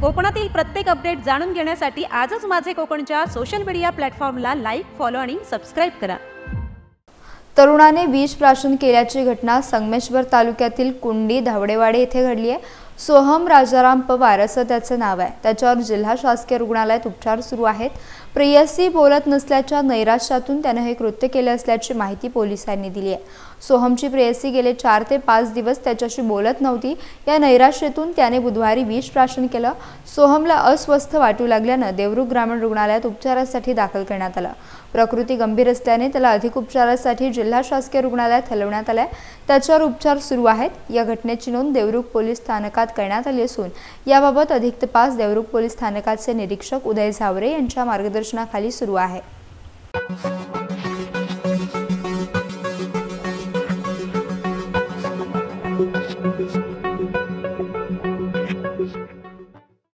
कोकणातील प्रत्येक अपडेट जाणून घेण्यासाठी आजच माझे कोकणच्या सोशल मीडिया प्लॅटफॉर्मला लाईक, फॉलो आणि सबस्क्राइब करा। तरुणाने विष प्राशन केल्याची घटना संगमेश्वर तालुक्यातील कुंडी धावडेवाडी येथे घडली आहे। सोहम राजाराम पवार असं त्याचं नाव आहे। त्याच्यावर जिल्हा शासकीय रुग्णालयात उपचार सुरू आहेत। प्रेयसी बोलत नसल्याच्या नैराश्यातून त्याने हे कृत्य केले असल्याची माहिती पोलिसांनी दिली आहे। सोहमची प्रेयसी गेले 4 ते 5 दिवस त्याच्याशी बोलत नव्हती। या नैराश्यातून त्याने बुधवारी विष प्राशन केलं। सोहमला अस्वस्थ वाटू लागल्यानं देवरुख ग्रामीण रुग्णालयात उपचारासाठी दाखल करण्यात आलं। प्रकृती गंभीर असल्याने त्याला अधिक उपचारासाठी जिल्हा शासकीय रुग्णालयात हलवण्यात आले। त्याच्यावर उपचार सुरू आहेत। या घटनेची नोंद देवरुख पोलीस स्थानकात करण्यात आली असून याबाबत अधिक तपास देवरुख पोलीस स्थानकाचे निरीक्षक उदय झावरे यांच्या मार्गदर्शनाखाली सुरू आहे।